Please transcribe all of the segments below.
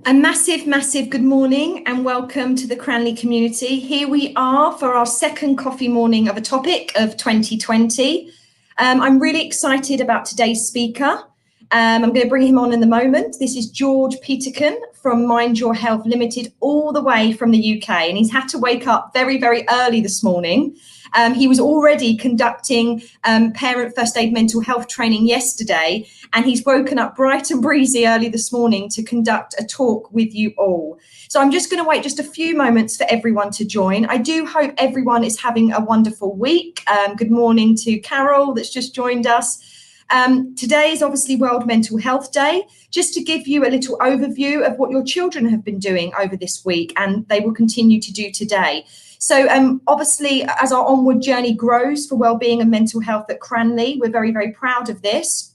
A massive, massive good morning and welcome to the Cranleigh community. Here we are for our second coffee morning of a topic of 2020. I'm really excited about today's speaker. I'm going to bring him on in a moment. This is George Peterkin from Mind Your Health Limited, all the way from the UK. And he's had to wake up very, very early this morning. He was already conducting parent first aid mental health training yesterday, and he's woken up bright and breezy early this morning to conduct a talk with you all. So I'm just going to wait just a few moments for everyone to join. I do hope everyone is having a wonderful week. Good morning to Carol that's just joined us. Today is obviously World Mental Health Day. Just to give you a little overview of what your children have been doing over this week, and they will continue to do today. So obviously, as our onward journey grows for wellbeing and mental health at Cranleigh, we're very, very proud of this.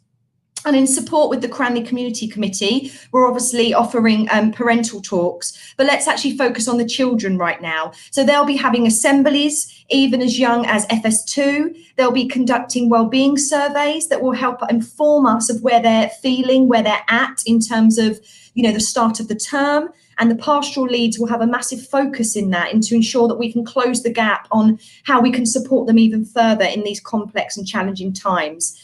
And in support with the Cranleigh Community Committee, we're obviously offering parental talks, but let's actually focus on the children right now. So they'll be having assemblies, even as young as FS2. They'll be conducting wellbeing surveys that will help inform us of where they're feeling, where they're at in terms of, the start of the term. And the pastoral leads will have a massive focus in that, and to ensure that we can close the gap on how we can support them even further in these complex and challenging times.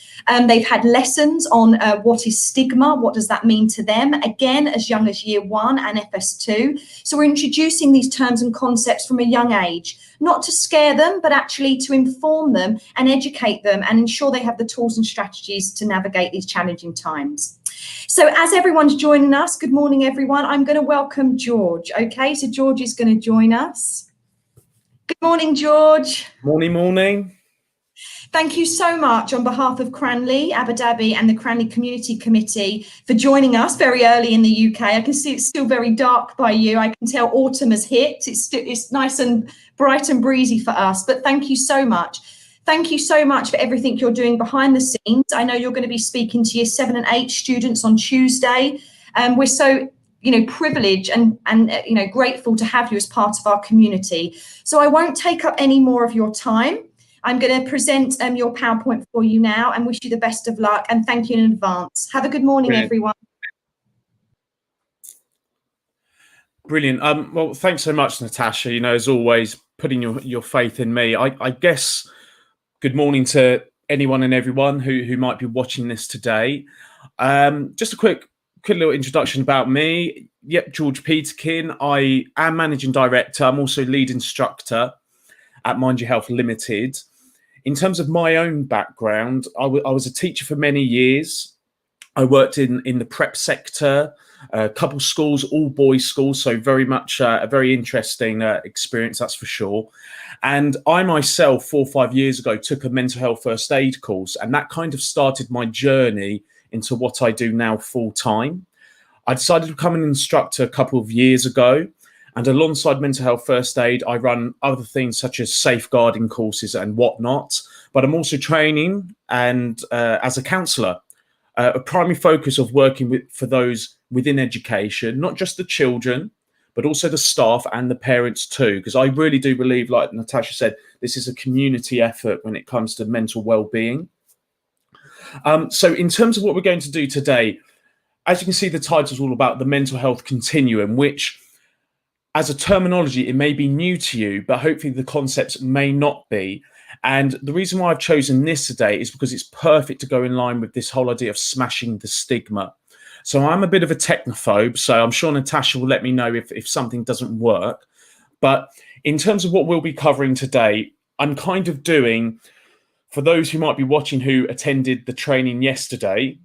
They've had lessons on what is stigma, what does that mean to them, again, as young as year 1 and FS2. So we're introducing these terms and concepts from a young age, not to scare them, but actually to inform them and educate them and ensure they have the tools and strategies to navigate these challenging times. So as everyone's joining us, good morning, everyone. I'm going to welcome George. Okay, so George is going to join us. Good morning, George. Morning. Thank you so much on behalf of Cranleigh Abu Dhabi and the Cranleigh Community Committee for joining us very early in the UK. I can see it's still very dark by you. I can tell autumn has hit. It's nice and bright and breezy for us, but thank you so much. Thank you so much for everything you're doing behind the scenes. I know you're going to be speaking to year 7 and 8 students on Tuesday. We're so privileged and grateful to have you as part of our community. So I won't take up any more of your time. I'm going to present your PowerPoint for you now and wish you the best of luck, and thank you in advance. Have a good morning, everyone. Brilliant. Well, thanks so much, Natasha. As always, putting your faith in me. I guess good morning to anyone and everyone who might be watching this today. Just a quick little introduction about me. Yep, George Peterkin. I am managing director. I'm also lead instructor at Mind Your Health Limited. In terms of my own background, I was a teacher for many years. I worked in the prep sector, a couple schools, all boys schools, so very much a very interesting experience, that's for sure. And I myself, 4 or 5 years ago, took a mental health first aid course, and that kind of started my journey into what I do now full time. I decided to become an instructor a couple of years ago. And alongside mental health first aid, I run other things such as safeguarding courses and whatnot. But I'm also training and as a counsellor, a primary focus of working for those within education, not just the children, but also the staff and the parents too. Because I really do believe, like Natasha said, this is a community effort when it comes to mental well-being. So in terms of what we're going to do today, as you can see, the title is all about the mental health continuum, which as a terminology, it may be new to you, but hopefully the concepts may not be. And the reason why I've chosen this today is because it's perfect to go in line with this whole idea of smashing the stigma. So I'm a bit of a technophobe, so I'm sure Natasha will let me know if something doesn't work. But in terms of what we'll be covering today, I'm kind of doing, for those who might be watching who attended the training yesterday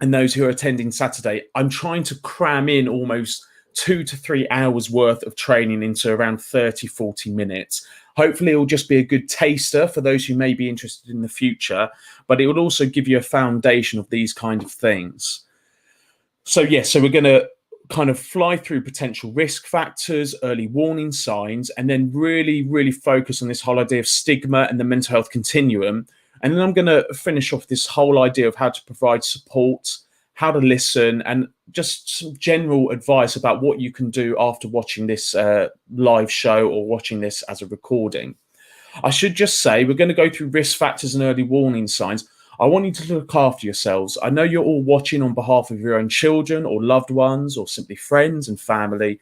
and those who are attending Saturday, I'm trying to cram in almost 2 to 3 hours worth of training into around 30-40 minutes. Hopefully it will just be a good taster for those who may be interested in the future, but it will also give you a foundation of these kind of things. So we're going to kind of fly through potential risk factors, early warning signs, and then really focus on this whole idea of stigma and the mental health continuum. And then I'm going to finish off this whole idea of how to provide support, how to listen, and just some general advice about what you can do after watching this live show or watching this as a recording. I should just say we're going to go through risk factors and early warning signs. I want you to look after yourselves. I know you're all watching on behalf of your own children or loved ones or simply friends and family.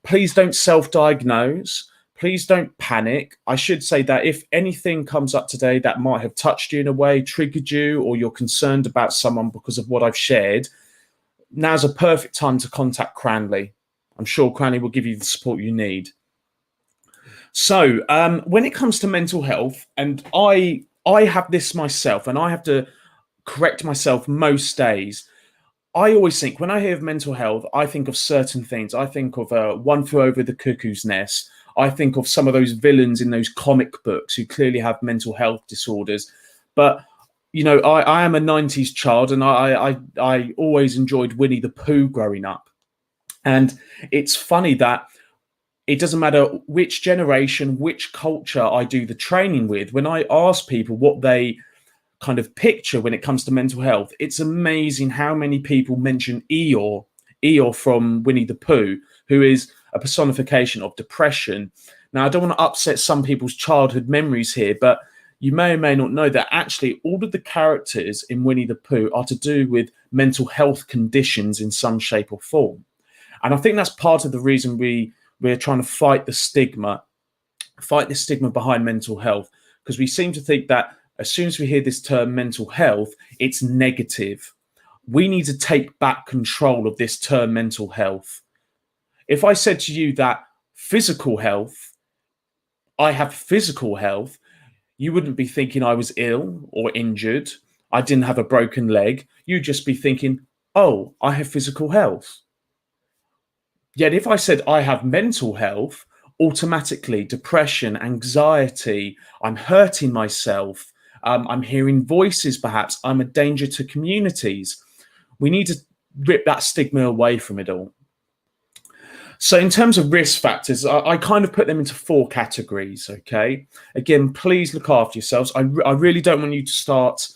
Please don't self-diagnose. Please don't panic. I should say that if anything comes up today that might have touched you in a way, triggered you, or you're concerned about someone because of what I've shared, now's a perfect time to contact Cranleigh. I'm sure Cranleigh will give you the support you need. So when it comes to mental health, and I have this myself, and I have to correct myself most days. I always think when I hear of mental health, I think of certain things. I think of One Flew Over the Cuckoo's Nest. I think of some of those villains in those comic books who clearly have mental health disorders. But, you know, I am a 90s child, and I always enjoyed Winnie the Pooh growing up. And it's funny that it doesn't matter which generation, which culture I do the training with. When I ask people what they kind of picture when it comes to mental health, it's amazing how many people mention Eeyore from Winnie the Pooh, who is a personification of depression. Now, I don't want to upset some people's childhood memories here, but you may or may not know that actually all of the characters in Winnie the Pooh are to do with mental health conditions in some shape or form. And I think that's part of the reason we're trying to fight the stigma behind mental health, because we seem to think that as soon as we hear this term mental health, it's negative. We need to take back control of this term mental health. If I said to you that physical health, I have physical health, you wouldn't be thinking I was ill or injured. I didn't have a broken leg. You'd just be thinking, oh, I have physical health. Yet if I said I have mental health, automatically depression, anxiety, I'm hurting myself, I'm hearing voices perhaps, I'm a danger to communities. We need to rip that stigma away from it all. So in terms of risk factors, I kind of put them into 4 categories, okay? Again, please look after yourselves. I really don't want you to start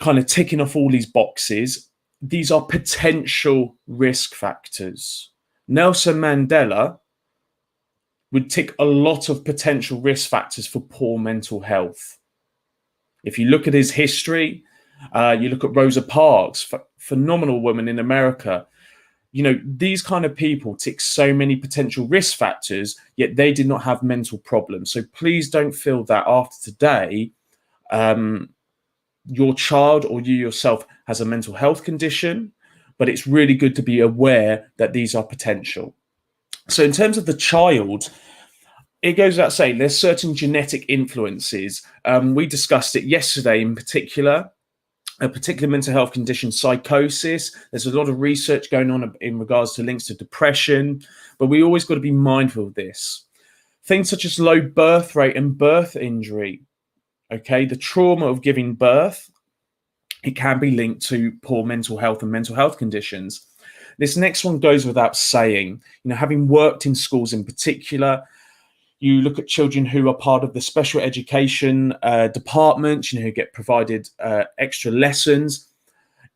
kind of ticking off all these boxes. These are potential risk factors. Nelson Mandela would tick a lot of potential risk factors for poor mental health. If you look at his history, you look at Rosa Parks, phenomenal woman in America. You know, these kind of people tick so many potential risk factors, yet they did not have mental problems. So please don't feel that after today, your child or you yourself has a mental health condition, but it's really good to be aware that these are potential. So in terms of the child, it goes without saying there's certain genetic influences. We discussed it yesterday in particular. A particular mental health condition, psychosis. There's a lot of research going on in regards to links to depression, but we always got to be mindful of this. Things such as low birth rate and birth injury, okay, the trauma of giving birth, it can be linked to poor mental health and mental health conditions. This next one goes without saying. You know, having worked in schools in particular, you look at children who are part of the special education department, you know, who get provided extra lessons.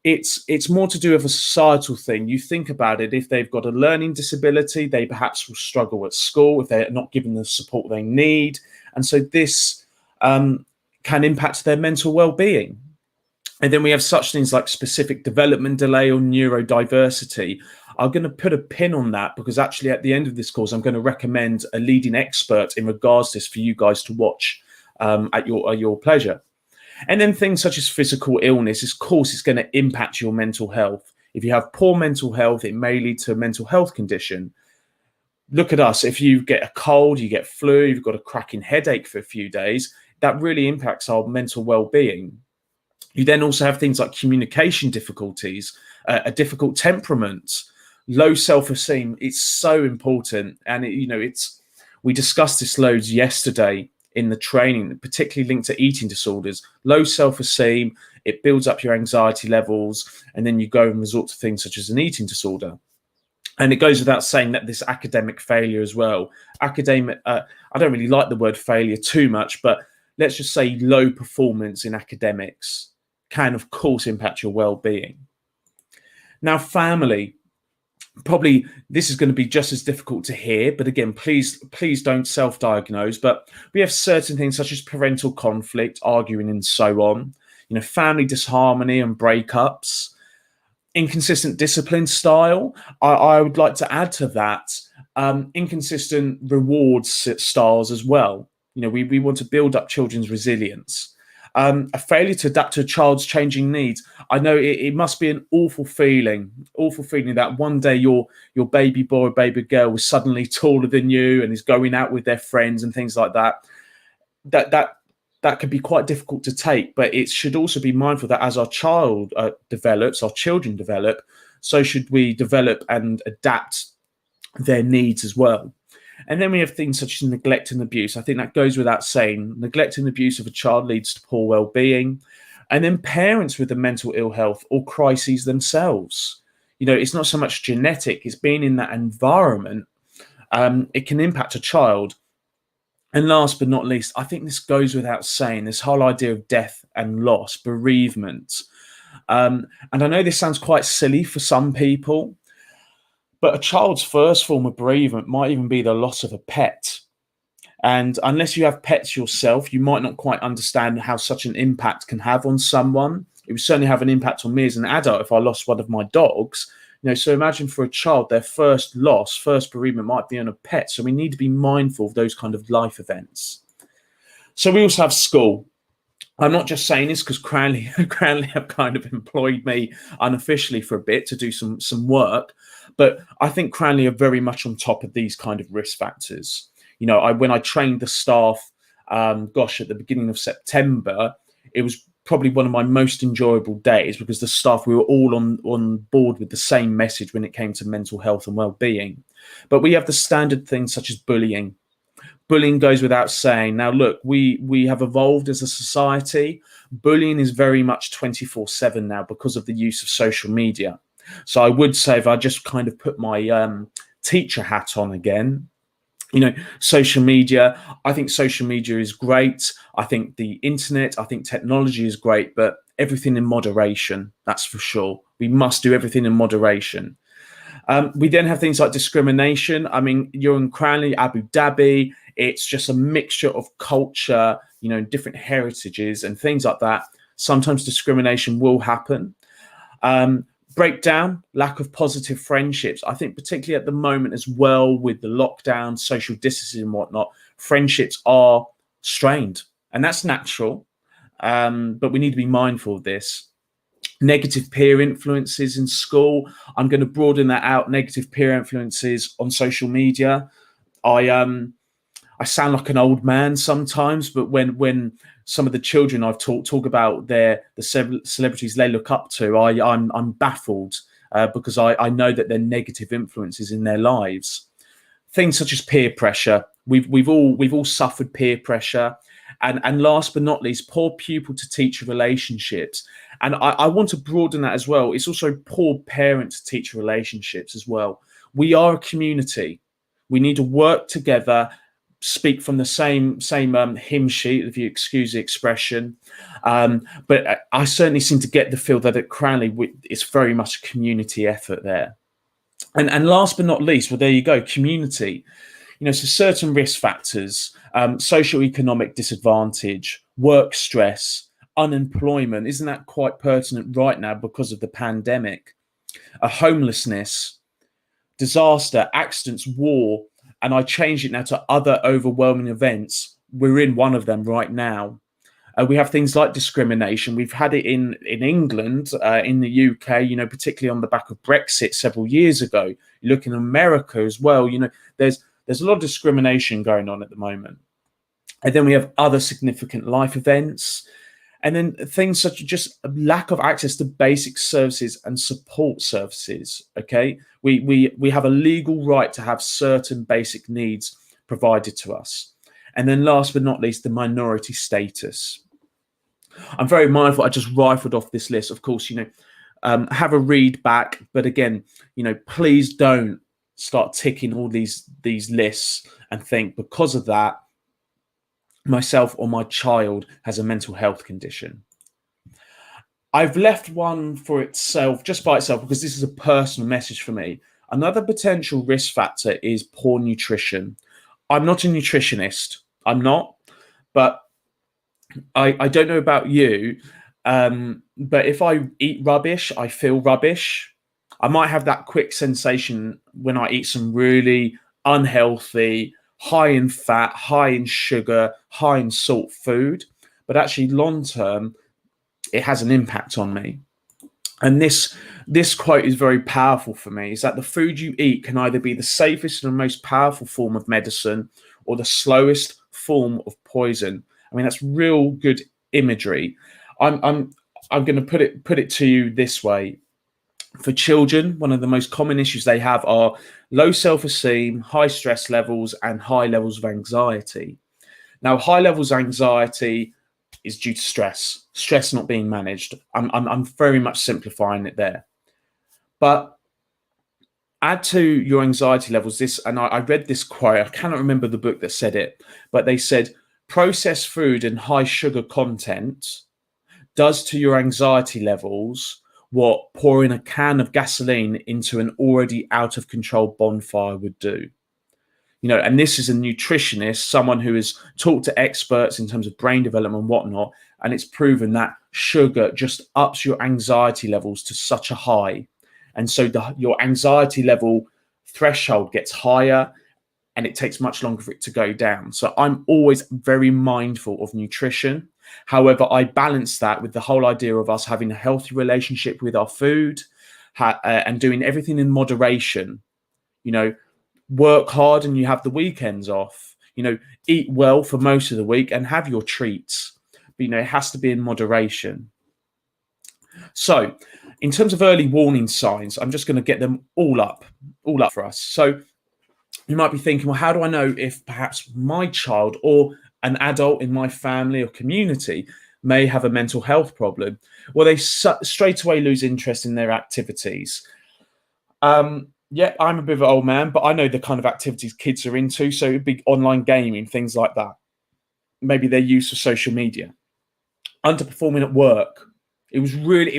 It's more to do with a societal thing. You think about it, if they've got a learning disability, they perhaps will struggle at school if they're not given the support they need. And so this can impact their mental well-being. And then we have such things like specific development delay or neurodiversity. I'm going to put a pin on that because actually at the end of this course, I'm going to recommend a leading expert in regards to this for you guys to watch at your pleasure. And then things such as physical illness, of course, it's going to impact your mental health. If you have poor mental health, it may lead to a mental health condition. Look at us. If you get a cold, you get flu, you've got a cracking headache for a few days, that really impacts our mental well-being. You then also have things like communication difficulties, a difficult temperament, low self-esteem. It's so important. And, we discussed this loads yesterday in the training, particularly linked to eating disorders. Low self-esteem, it builds up your anxiety levels, and then you go and resort to things such as an eating disorder. And it goes without saying that this academic failure as well. I don't really like the word failure too much, but let's just say low performance in academics can, of course, impact your well-being. Now, family. probably this is going to be just as difficult to hear, but again, please don't self-diagnose. But we have certain things such as parental conflict, arguing, and so on. Family disharmony and breakups, inconsistent discipline style. I would like to add to that inconsistent rewards styles as well. We want to build up children's resilience. A failure to adapt to a child's changing needs. I know it must be an awful feeling that one day your baby boy or baby girl was suddenly taller than you and is going out with their friends and things like that. That could be quite difficult to take, but it should also be mindful that as our child develops, our children develop, so should we develop and adapt their needs as well. And then we have things such as neglect and abuse. I think that goes without saying. Neglect and abuse of a child leads to poor well-being. And then parents with a mental ill health or crises themselves. It's not so much genetic, it's being in that environment. It can impact a child. And last but not least, I think this goes without saying, this whole idea of death and loss, bereavement. And I know this sounds quite silly for some people, but a child's first form of bereavement might even be the loss of a pet. And unless you have pets yourself, you might not quite understand how such an impact can have on someone. It would certainly have an impact on me as an adult if I lost one of my dogs. So imagine for a child, their first bereavement might be on a pet. So we need to be mindful of those kind of life events. So we also have school. I'm not just saying this because Cranleigh have kind of employed me unofficially for a bit to do some work, but I think Cranleigh are very much on top of these kind of risk factors. When I trained the staff, at the beginning of September, it was probably one of my most enjoyable days because the staff, we were all on board with the same message when it came to mental health and well-being. But we have the standard things such as bullying. Bullying goes without saying. Now, look, we have evolved as a society. Bullying is very much 24/7 now because of the use of social media. So I would say, if I just kind of put my teacher hat on again, social media, I think social media is great. I think the internet, I think technology is great, but everything in moderation, that's for sure. We must do everything in moderation. We then have things like discrimination. I mean, you're in Cranleigh Abu Dhabi. It's just a mixture of culture, different heritages and things like that. Sometimes discrimination will happen. Breakdown, lack of positive friendships. I think particularly at the moment as well with the lockdown, social distancing and whatnot, friendships are strained, and that's natural. But we need to be mindful of this. Negative peer influences in school. I'm going to broaden that out. Negative peer influences on social media. I sound like an old man sometimes, but when some of the children I've talk about the celebrities they look up to, I'm baffled because I know that they're negative influences in their lives. Things such as peer pressure. We've all suffered peer pressure, and last but not least, poor pupil to teacher relationships. And I want to broaden that as well. It's also poor parent to teacher relationships as well. We are a community. We need to work together, speak from the same hymn sheet, if you excuse the expression. But I certainly seem to get the feel that at Cranleigh, it's very much a community effort there. And last but not least, well, there you go, community. So certain risk factors, socioeconomic disadvantage, work stress, unemployment, isn't that quite pertinent right now because of the pandemic? Homelessness, disaster, accidents, war, and I changed it now to other overwhelming events. We're in one of them right now. We have things like discrimination. We've had it in England, in the UK, particularly on the back of Brexit several years ago. You look in America as well, there's a lot of discrimination going on at the moment. And then we have other significant life events. And then things such as just a lack of access to basic services and support services. Okay, we have a legal right to have certain basic needs provided to us. And then last but not least, the minority status. I'm very mindful. I just rifled off this list. Of course, have a read back. But again, please don't start ticking all these lists and think because of that, myself or my child has a mental health condition. I've left one for itself, just by itself, because this is a personal message for me. Another potential risk factor is poor nutrition. I'm not a nutritionist. I'm not, but I don't know about you, but if I eat rubbish, I feel rubbish. I might have that quick sensation when I eat some really unhealthy, high in fat, high in sugar, high in salt food, but actually long term, it has an impact on me. And this quote is very powerful for me, is that the food you eat can either be the safest and most powerful form of medicine or the slowest form of poison. I mean, that's real good imagery. I'm going to put it to you this way. For children, one of the most common issues they have are low self-esteem, high stress levels, and high levels of anxiety. Now, high levels of anxiety is due to stress not being managed. I'm very much simplifying it there. But add to your anxiety levels this, and I read this quote, I cannot remember the book that said it, but they said, processed food and high sugar content does to your anxiety levels what pouring a can of gasoline into an already out of control bonfire would do. You know, and this is a nutritionist, someone who has talked to experts in terms of brain development and whatnot, and it's proven that sugar just ups your anxiety levels to such a high. And so your anxiety level threshold gets higher, and it takes much longer for it to go down. So I'm always very mindful of nutrition. However, I balance that with the whole idea of us having a healthy relationship with our food and doing everything in moderation. You know, work hard and you have the weekends off. You know, eat well for most of the week and have your treats. But, you know, it has to be in moderation. So in terms of early warning signs, I'm just going to get them all up for us. So you might be thinking, well, how do I know if perhaps my child or an adult in my family or community may have a mental health problem? Well, they straight away lose interest in their activities. Yeah, I'm a bit of an old man, but I know the kind of activities kids are into. So it'd be online gaming, things like that. Maybe their use of social media. Underperforming at work. It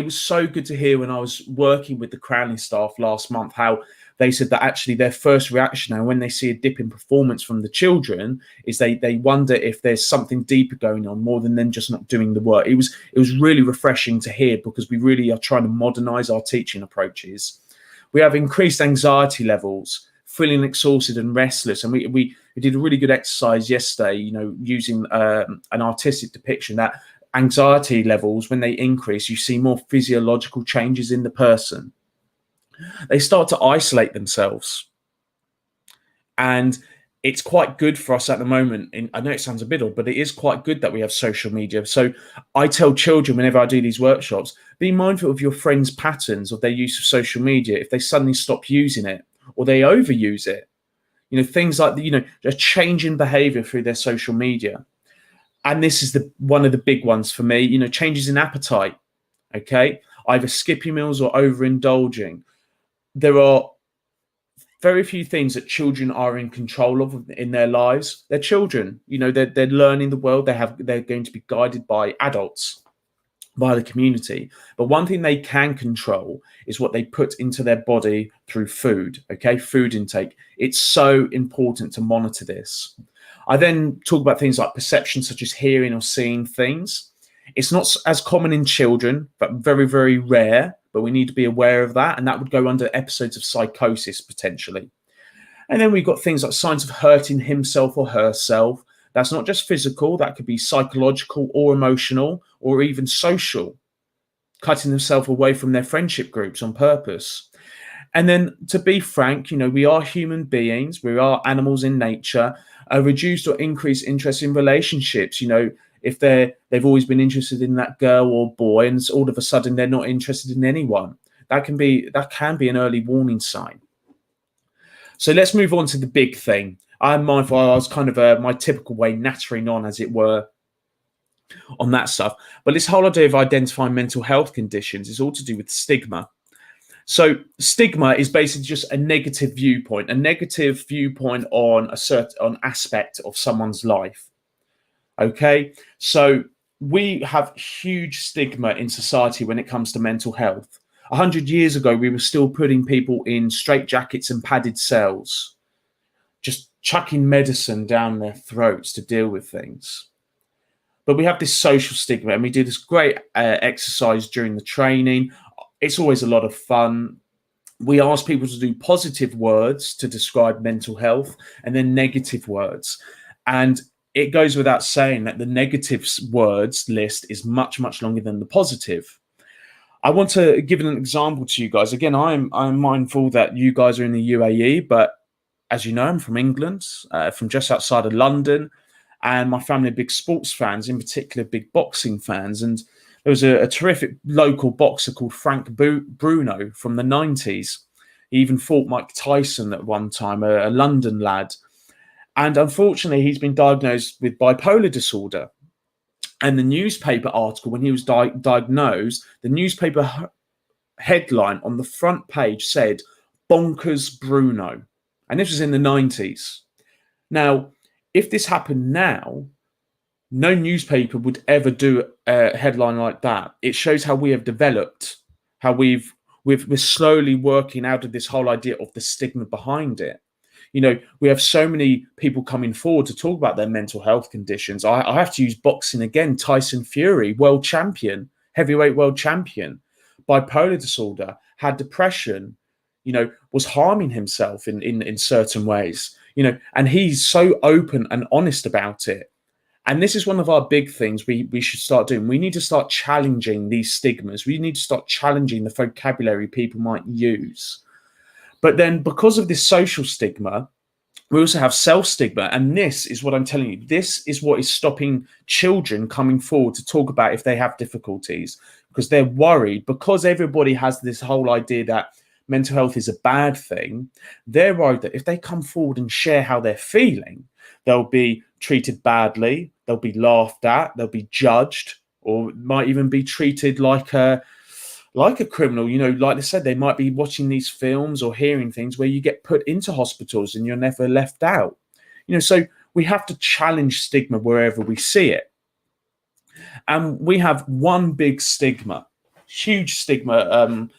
was so good to hear when I was working with the Cranleigh staff last month, how they said that actually their first reaction now when they see a dip in performance from the children is they wonder if there's something deeper going on more than them just not doing the work. It was really refreshing to hear, because we really are trying to modernize our teaching approaches. We have increased anxiety levels, feeling exhausted and restless. And we did a really good exercise yesterday, you know, using an artistic depiction that anxiety levels, when they increase, you see more physiological changes in the person. They start to isolate themselves. And it's quite good for us at the moment. I know it sounds a bit odd, but it is quite good that we have social media. So I tell children whenever I do these workshops, be mindful of your friends' patterns of their use of social media. If they suddenly stop using it or they overuse it, you know, things like a change in behavior through their social media. And this is one of the big ones for me, you know, changes in appetite. Okay. Either skipping meals or overindulging. There are very few things that children are in control of in their lives. They're children, you know, they're learning the world. They're going to be guided by adults, by the community. But one thing they can control is what they put into their body through food. Okay, food intake. It's so important to monitor this. I then talk about things like perception, such as hearing or seeing things. It's not as common in children, but very, very rare. But we need to be aware of that. And that would go under episodes of psychosis potentially. And then we've got things like signs of hurting himself or herself. That's not just physical. That could be psychological or emotional or even social. Cutting themselves away from their friendship groups on purpose. And then, to be frank, you know, we are human beings. We are animals in nature. A reduced or increased interest in relationships, you know, if they've always been interested in that girl or boy and all of a sudden they're not interested in anyone, that can be an early warning sign. So let's move on to the big thing. I'm mindful I was kind of my typical way nattering on, as it were, on that stuff. But this whole idea of identifying mental health conditions is all to do with stigma. So stigma is basically just a negative viewpoint on a certain aspect of someone's life. Okay, so we have huge stigma in society when it comes to mental health. 100 years ago, we were still putting people in straitjackets and padded cells, just chucking medicine down their throats to deal with things. But we have this social stigma, and we do this great exercise during the training. It's always a lot of fun. We ask people to do positive words to describe mental health and then negative words. And it goes without saying that the negative words list is much, much longer than the positive. I want to give an example to you guys. Again, I'm mindful that you guys are in the UAE, but as you know, I'm from England, from just outside of London. And my family are big sports fans, in particular big boxing fans. And there was a terrific local boxer called Frank Bruno from the 90s. He even fought Mike Tyson at one time, a London lad. And unfortunately, he's been diagnosed with bipolar disorder. And the newspaper article, when he was diagnosed, the newspaper headline on the front page said, "Bonkers Bruno." And this was in the 90s. Now, if this happened now, no newspaper would ever do a headline like that. It shows how we have developed, how we're slowly working out of this whole idea of the stigma behind it. You know, we have so many people coming forward to talk about their mental health conditions. I have to use boxing again. Tyson Fury, world champion, heavyweight world champion, bipolar disorder, had depression, you know, was harming himself in certain ways, you know, and he's so open and honest about it. And this is one of our big things we should start doing. We need to start challenging these stigmas. We need to start challenging the vocabulary people might use. But then because of this social stigma, we also have self-stigma. And this is what I'm telling you. This is what is stopping children coming forward to talk about if they have difficulties, because they're worried, because everybody has this whole idea that mental health is a bad thing. They're worried that if they come forward and share how they're feeling, they'll be treated badly, they'll be laughed at, they'll be judged, or might even be treated like a criminal. You know, like I said, they might be watching these films or hearing things where you get put into hospitals and you're never left out. You know, so we have to challenge stigma wherever we see it. And we have one big stigma, huge stigma.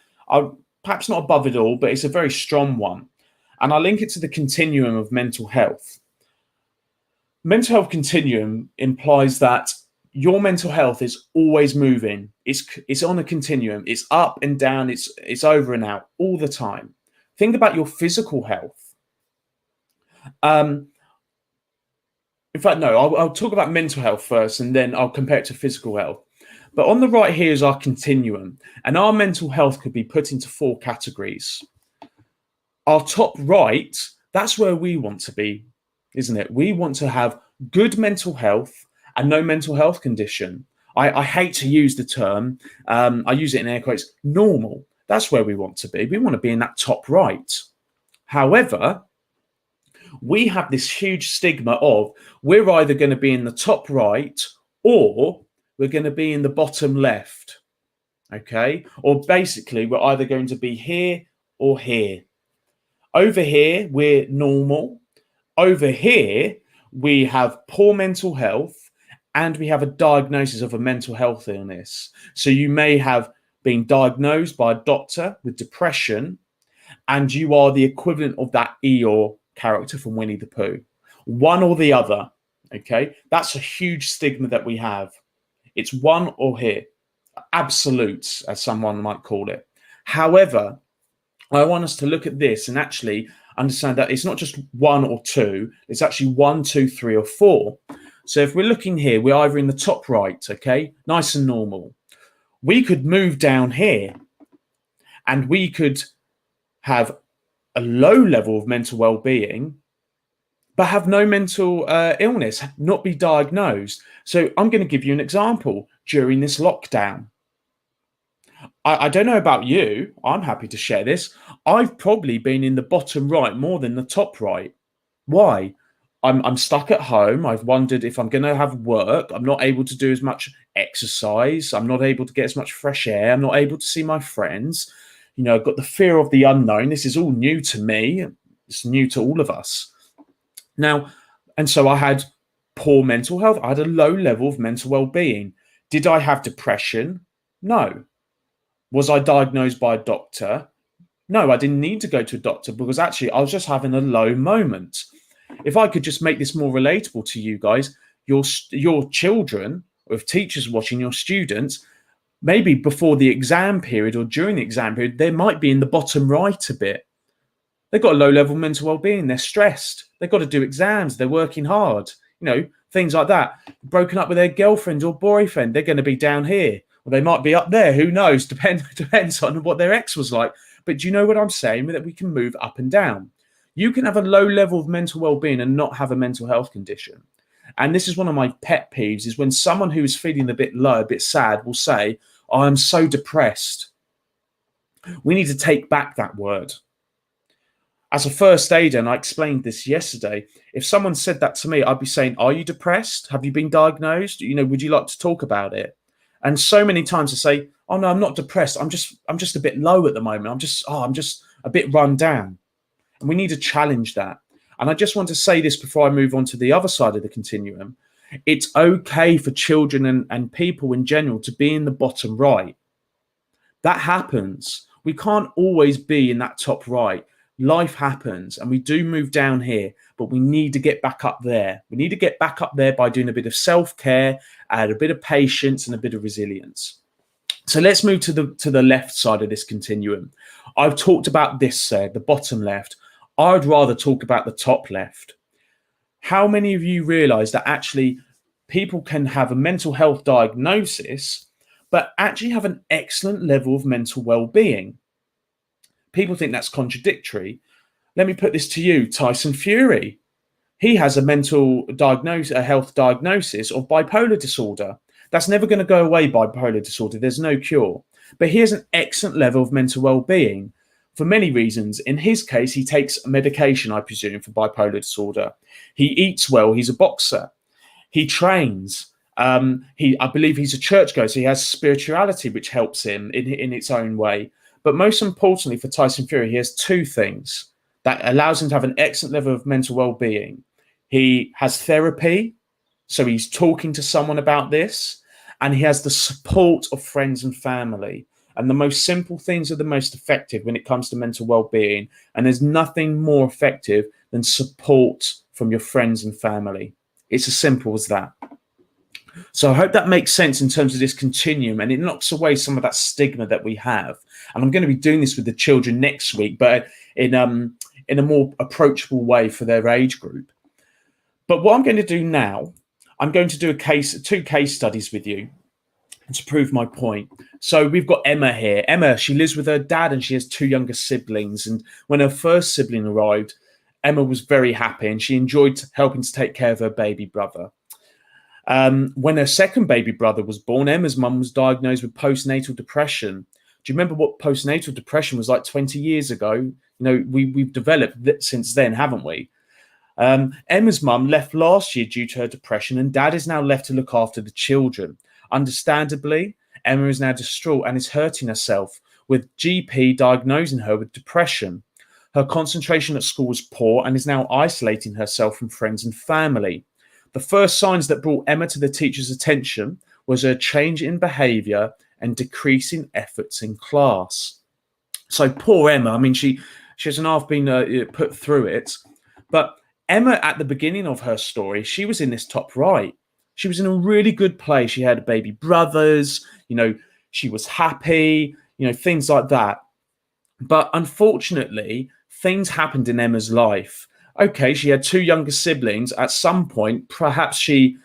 Perhaps not above it all, but it's a very strong one. And I link it to the continuum of mental health. Mental health continuum implies that your mental health is always moving. It's on a continuum. It's up and down. It's over and out all the time. Think about your physical health. In fact, no, I'll talk about mental health first, and then I'll compare it to physical health. But on the right here is our continuum, and our mental health could be put into 4 categories. Our top right, that's where we want to be, isn't it? We want to have good mental health and no mental health condition. I hate to use the term, I use it in air quotes, normal. That's where we want to be. We want to be in that top right. However, we have this huge stigma of we're either going to be in the top right or we're going to be in the bottom left, okay? Or basically, we're either going to be here or here. Over here, we're normal. Over here, we have poor mental health and we have a diagnosis of a mental health illness. So you may have been diagnosed by a doctor with depression and you are the equivalent of that Eeyore character from Winnie the Pooh. One or the other, okay? That's a huge stigma that we have. It's one or here, absolutes, as someone might call it. However, I want us to look at this and actually understand that it's not just 1 or 2, it's actually 1, 2, 3, or 4. So if we're looking here, we're either in the top right, okay, nice and normal. We could move down here and we could have a low level of mental well-being, but have no mental illness, not be diagnosed. So I'm going to give you an example. During this lockdown, I don't know about you, I'm happy to share this. I've probably been in the bottom right more than the top right. Why? I'm stuck at home. I've wondered if I'm going to have work. I'm not able to do as much exercise. I'm not able to get as much fresh air. I'm not able to see my friends. You know, I've got the fear of the unknown. This is all new to me. It's new to all of us. Now, and so I had poor mental health. I had a low level of mental well-being. Did I have depression? No. Was I diagnosed by a doctor? No, I didn't need to go to a doctor because actually I was just having a low moment. If I could just make this more relatable to you guys, your children, or if teachers watching, your students, maybe before the exam period or during the exam period, they might be in the bottom right a bit. They've got a low level mental well-being. They're stressed. They've got to do exams. They're working hard. Things like that. Broken up with their girlfriend or boyfriend. They're going to be down here. Or they might be up there. Who knows? Depends on what their ex was like. But do you know what I'm saying? That we can move up and down. You can have a low level of mental well-being and not have a mental health condition. And this is one of my pet peeves, is when someone who is feeling a bit low, a bit sad, will say, "Oh, I'm so depressed." We need to take back that word. As a first aider, and I explained this yesterday, if someone said that to me, I'd be saying, "Are you depressed? Have you been diagnosed? Would you like to talk about it?" And so many times I say, "Oh no, I'm not depressed. I'm just a bit low at the moment. I'm just a bit run down." And we need to challenge that. And I just want to say this before I move on to the other side of the continuum. It's okay for children and people in general to be in the bottom right. That happens. We can't always be in that top right. Life happens and we do move down here, but we need to get back up there. We need to get back up there by doing a bit of self-care, add a bit of patience and a bit of resilience. So let's move to the left side of this continuum. I've talked about this side, the bottom left. I'd rather talk about the top left. How many of you realize that actually people can have a mental health diagnosis, but actually have an excellent level of mental well-being? People think that's contradictory. Let me put this to you, Tyson Fury. He has a a health diagnosis of bipolar disorder. That's never going to go away, bipolar disorder. There's no cure. But he has an excellent level of mental well-being for many reasons. In his case, he takes medication, I presume, for bipolar disorder. He eats well. He's a boxer. He trains. I believe he's a churchgoer, so he has spirituality, which helps him in its own way. But most importantly for Tyson Fury, he has two things that allows him to have an excellent level of mental well-being. He has therapy, so he's talking to someone about this, and he has the support of friends and family. And the most simple things are the most effective when it comes to mental well-being. And there's nothing more effective than support from your friends and family. It's as simple as that. So I hope that makes sense in terms of this continuum, and it knocks away some of that stigma that we have. And I'm going to be doing this with the children next week, but in a more approachable way for their age group. But what I'm going to do now, I'm going to do two case studies with you to prove my point. So we've got Emma here. Emma, she lives with her dad and she has two younger siblings. And when her first sibling arrived, Emma was very happy and she enjoyed helping to take care of her baby brother. When her second baby brother was born, Emma's mum was diagnosed with postnatal depression. Do you remember what postnatal depression was like 20 years ago? We've developed that since then, haven't we? Emma's mum left last year due to her depression, and dad is now left to look after the children. Understandably, Emma is now distraught and is hurting herself, with GP diagnosing her with depression. Her concentration at school was poor and is now isolating herself from friends and family. The first signs that brought Emma to the teacher's attention was her change in behaviour and decrease in efforts in class. So poor Emma, I mean, she hasn't half been put through it. But Emma, at the beginning of her story, she was in this top right. She was in a really good place. She had baby brothers, she was happy, things like that. But unfortunately, things happened in Emma's life. Okay, she had two younger siblings. At some point, perhaps she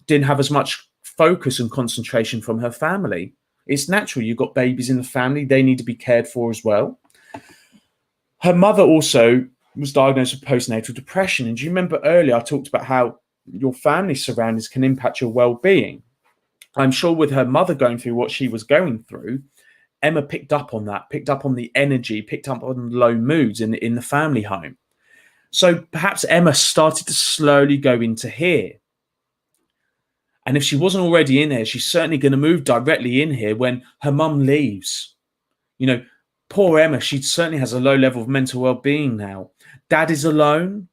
didn't have as much focus and concentration from her family. It's natural. You've got babies in the family. They need to be cared for as well. Her mother also was diagnosed with postnatal depression. And do you remember earlier I talked about how your family surroundings can impact your well-being? I'm sure with her mother going through what she was going through, Emma picked up on that, picked up on the energy, picked up on low moods in the family home. So perhaps Emma started to slowly go into here. And if she wasn't already in here, she's certainly going to move directly in here when her mum leaves. Poor Emma, she certainly has a low level of mental well-being now. Dad is alone,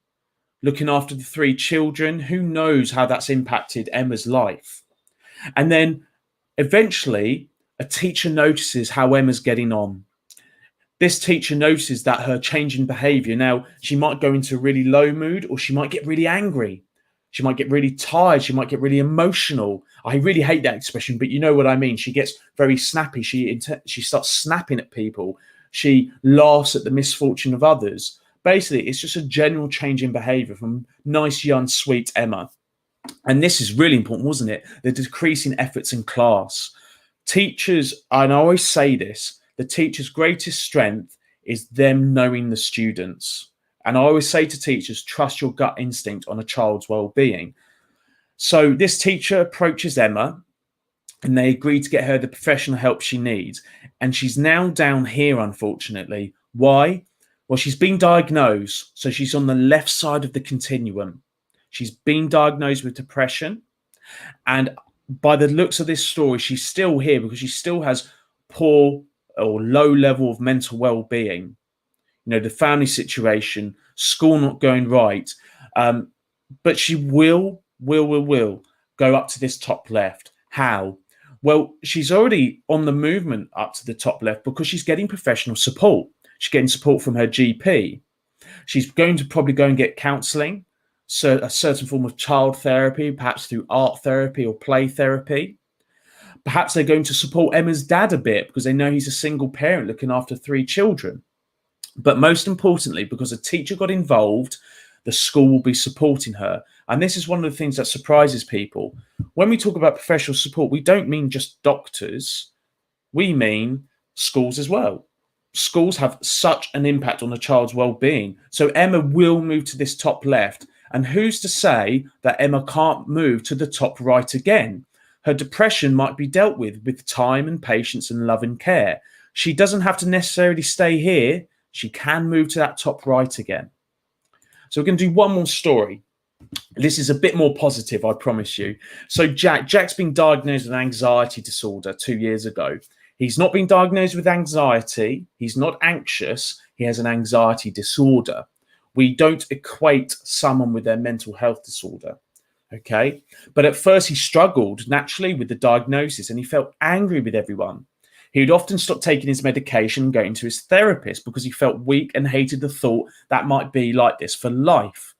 looking after the three children. Who knows how that's impacted Emma's life? And then eventually, a teacher notices how Emma's getting on. This teacher notices that her change in behavior. Now, she might go into a really low mood, or she might get really angry. She might get really tired. She might get really emotional. I really hate that expression, but you know what I mean. She gets very snappy. She starts snapping at people. She laughs at the misfortune of others. Basically, it's just a general change in behavior from nice, young, sweet Emma. And this is really important, wasn't it? The decrease in efforts in class. Teachers, and I always say this, the teacher's greatest strength is them knowing the students. And I always say to teachers, trust your gut instinct on a child's well-being. So this teacher approaches Emma, and they agree to get her the professional help she needs. And she's now down here, unfortunately. Why? Well, she's been diagnosed. So she's on the left side of the continuum. She's been diagnosed with depression. And by the looks of this story, she's still here because she still has poor or low level of mental well-being. You know, the family situation, school not going right. But she will go up to this top left. How? Well, she's already on the movement up to the top left because she's getting professional support. She's getting support from her GP. She's going to probably go and get counselling, so a certain form of child therapy, perhaps through art therapy or play therapy. Perhaps they're going to support Emma's dad a bit because they know he's a single parent looking after 3 children. But most importantly, because a teacher got involved, the school will be supporting her. And this is one of the things that surprises people. When we talk about professional support, we don't mean just doctors. We mean schools as well. Schools have such an impact on a child's well-being. So Emma will move to this top left. And who's to say that Emma can't move to the top right again? Her depression might be dealt with time and patience and love and care. She doesn't have to necessarily stay here. She can move to that top right again. So we're going to do one more story. This is a bit more positive, I promise you. So Jack's been diagnosed with an anxiety disorder 2 years ago. He's not been diagnosed with anxiety. He's not anxious. He has an anxiety disorder. We don't equate someone with their mental health disorder. Okay. But at first he struggled naturally with the diagnosis and he felt angry with everyone. He would often stop taking his medication and going to his therapist because he felt weak and hated the thought that might be like this for life.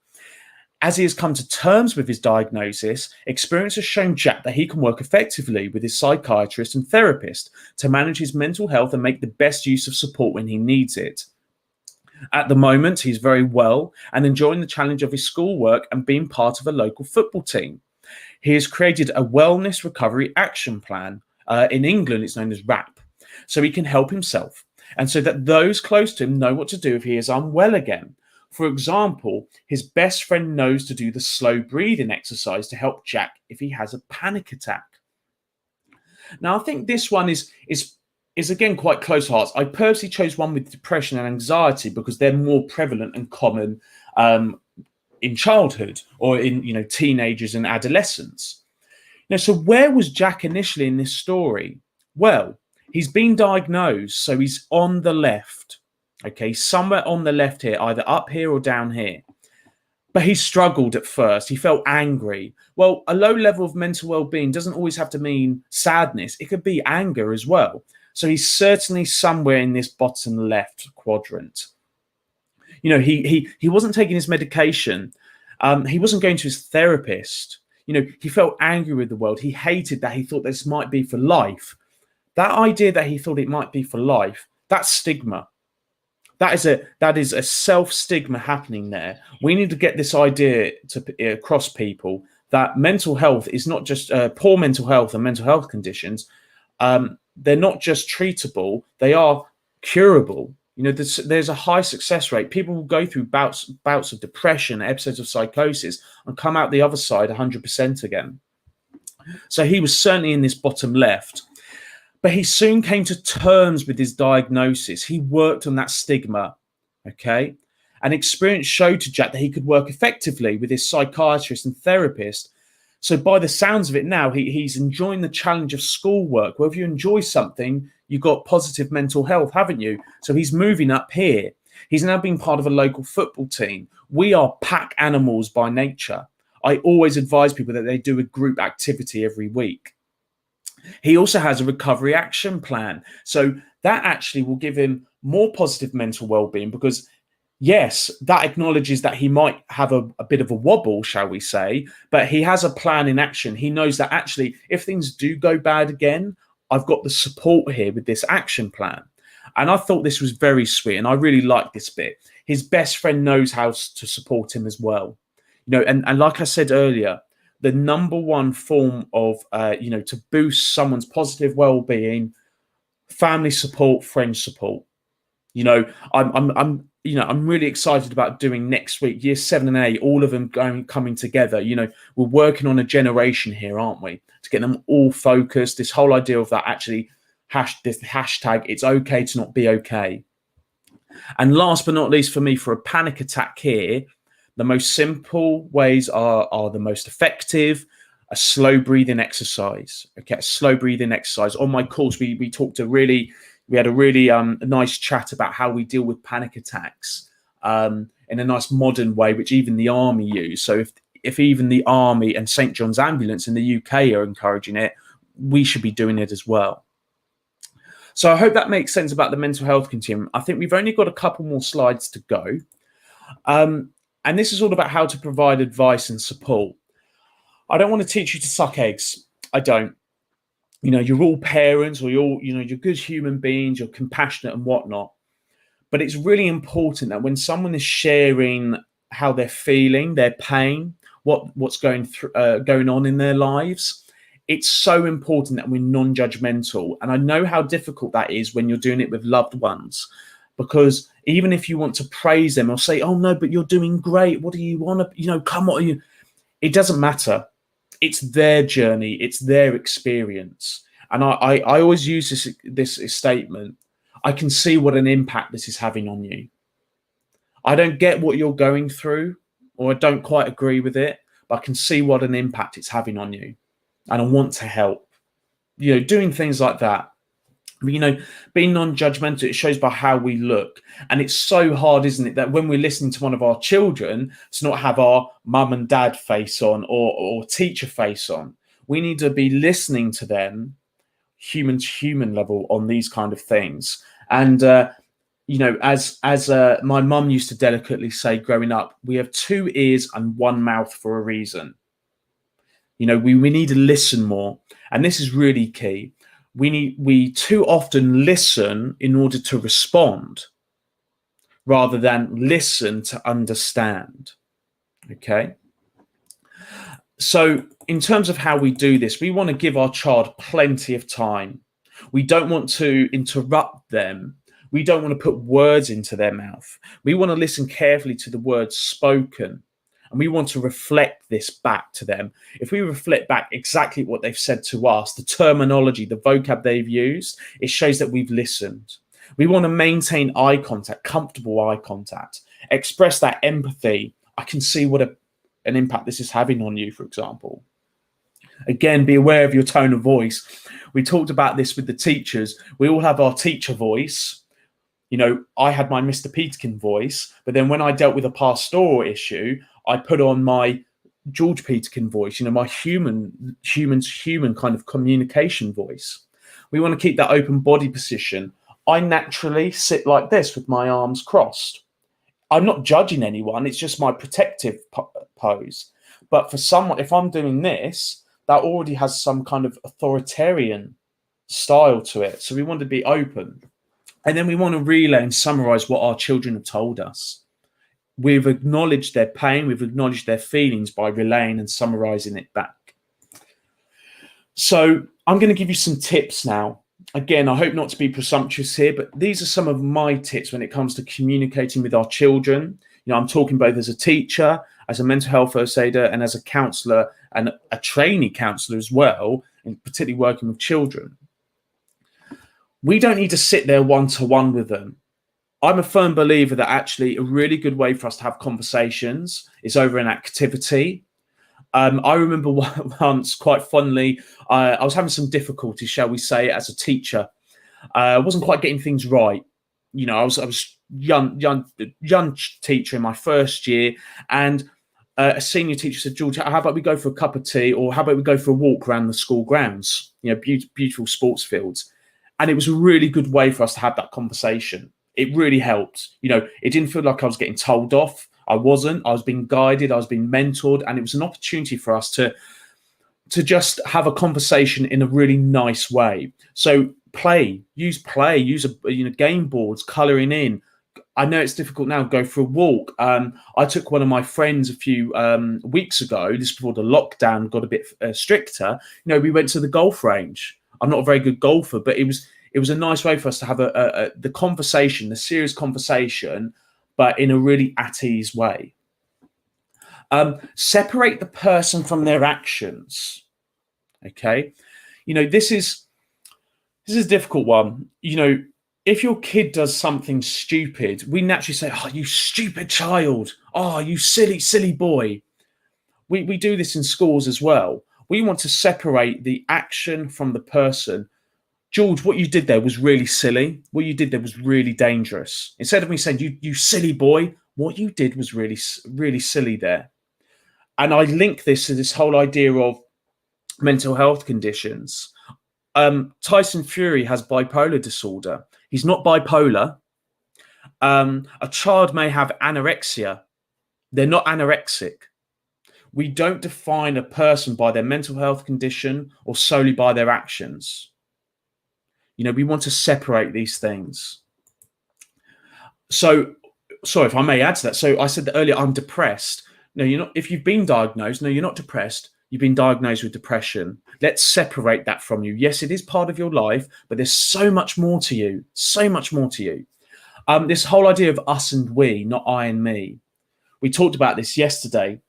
As he has come to terms with his diagnosis, experience has shown Jack that he can work effectively with his psychiatrist and therapist to manage his mental health and make the best use of support when he needs it. At the moment, he's very well and enjoying the challenge of his schoolwork and being part of a local football team. He has created a wellness recovery action plan. In England, it's known as RAP, so he can help himself and so that those close to him know what to do if he is unwell again. For example, his best friend knows to do the slow breathing exercise to help Jack if he has a panic attack. Now, I think this one is again quite close to hearts. I purposely chose one with depression and anxiety because they're more prevalent and common in childhood or in teenagers and adolescents. Now, so where was Jack initially in this story? Well, he's been diagnosed, so he's on the left. Okay, somewhere on the left here, either up here or down here. But he struggled at first. He felt angry. Well, a low level of mental well-being doesn't always have to mean sadness. It could be anger as well. So he's certainly somewhere in this bottom left quadrant. He wasn't taking his medication. He wasn't going to his therapist. He felt angry with the world. He hated that he thought this might be for life. That idea that he thought it might be for life, that's stigma. That is a self-stigma happening there. We need to get this idea across people that mental health is not just poor mental health and mental health conditions. They're not just treatable; they are curable. There's a high success rate. People will go through bouts of depression, episodes of psychosis, and come out the other side 100% again. So he was certainly in this bottom left. But he soon came to terms with his diagnosis. He worked on that stigma, okay? And experience showed to Jack that he could work effectively with his psychiatrist and therapist. So by the sounds of it now, he's enjoying the challenge of schoolwork. Well, if you enjoy something, you've got positive mental health, haven't you? So he's moving up here. He's now being part of a local football team. We are pack animals by nature. I always advise people that they do a group activity every week. He also has a recovery action plan. So that actually will give him more positive mental well-being, because yes, that acknowledges that he might have a bit of a wobble, shall we say, but he has a plan in action. He knows that actually, if things do go bad again, I've got the support here with this action plan. And I thought this was very sweet, and I really like this bit. His best friend knows how to support him as well. And like I said earlier, the number one form of, to boost someone's positive well-being, family support, friend support. I'm really excited about doing next week, year 7 and 8, all of them coming together. We're working on a generation here, aren't we? To get them all focused. This whole idea of that actually, this hashtag, it's okay to not be okay. And last but not least for me, for a panic attack here, the most simple ways are the most effective. A slow breathing exercise. Okay, a slow breathing exercise. On my course, we had a really nice chat about how we deal with panic attacks in a nice modern way, which even the army use. So if even the army and St. John's Ambulance in the UK are encouraging it, we should be doing it as well. So I hope that makes sense about the mental health continuum. I think we've only got a couple more slides to go. And this is all about how to provide advice and support. I don't want to teach you to suck eggs. I don't. You're all parents, or you're good human beings, you're compassionate and whatnot. But it's really important that when someone is sharing how they're feeling, their pain, what's going on in their lives, it's so important that we're non-judgmental. And I know how difficult that is when you're doing it with loved ones, because even if you want to praise them or say, oh no, but you're doing great, what do you want to, come on, it doesn't matter. It's their journey, it's their experience. And I always use this statement. I can see what an impact this is having on you. I don't get what you're going through, or I don't quite agree with it, but I can see what an impact it's having on you. And I want to help. Doing things like that. Being non-judgmental, it shows by how we look. And it's so hard, isn't it, that when we're listening to one of our children, to not have our mum and dad face on or teacher face on. We need to be listening to them, human to human level, on these kind of things. And, as my mum used to delicately say growing up, we have 2 ears and 1 mouth for a reason. We need to listen more. And this is really key. We too often listen in order to respond rather than listen to understand. Okay. So in terms of how we do this, we want to give our child plenty of time. We don't want to interrupt them. We don't want to put words into their mouth. We want to listen carefully to the words spoken. And we want to reflect this back to them. If we reflect back exactly what they've said to us, the terminology, the vocab they've used, it shows that we've listened. We want to maintain eye contact, comfortable eye contact, express that empathy. I can see what an impact this is having on you, for example. Again, be aware of your tone of voice. We talked about this with the teachers. We all have our teacher voice. I had my Mr. Peterkin voice, but then when I dealt with a pastoral issue, I put on my George Peterkin voice, my human to human kind of communication voice. We want to keep that open body position. I naturally sit like this with my arms crossed. I'm not judging anyone. It's just my protective pose. But for someone, if I'm doing this, that already has some kind of authoritarian style to it. So we want to be open. And then we want to relay and summarize what our children have told us. We've acknowledged their pain, we've acknowledged their feelings by relaying and summarizing it back. So I'm going to give you some tips now. Again, I hope not to be presumptuous here, but these are some of my tips when it comes to communicating with our children. I'm talking both as a teacher, as a mental health first aider, and as a counsellor and a trainee counsellor as well, and particularly working with children. We don't need to sit there one-to-one with them. I'm a firm believer that actually a really good way for us to have conversations is over an activity. I remember once, quite fondly, I was having some difficulty, shall we say, as a teacher. I wasn't quite getting things right. I was young teacher in my first year, and a senior teacher said, George, how about we go for a cup of tea, or how about we go for a walk around the school grounds, beautiful sports fields. And it was a really good way for us to have that conversation. It really helped. It didn't feel like I was getting told off. I wasn't. I was being guided. I was being mentored. And it was an opportunity for us to just have a conversation in a really nice way. So use game boards, colouring in. I know it's difficult now to go for a walk. I took one of my friends a few weeks ago, just before the lockdown got a bit stricter. We went to the golf range. I'm not a very good golfer, but it was a nice way for us to have the conversation, the serious conversation, but in a really at ease way. Separate the person from their actions. Okay, this is a difficult one. If your kid does something stupid, we naturally say, "Oh, you stupid child! Oh, you silly boy." We do this in schools as well. We want to separate the action from the person. George, what you did there was really silly. What you did there was really dangerous. Instead of me saying, you silly boy, what you did was really, really silly there. And I link this to this whole idea of mental health conditions. Tyson Fury has bipolar disorder. He's not bipolar. A child may have anorexia. They're not anorexic. We don't define a person by their mental health condition or solely by their actions. We want to separate these things. So, sorry, if I may add to that. So I said that earlier, I'm depressed. No, you're not. If you've been diagnosed, no, you're not depressed. You've been diagnosed with depression. Let's separate that from you. Yes, it is part of your life, but there's so much more to you. So much more to you. This whole idea of us and we, not I and me. We talked about this yesterday.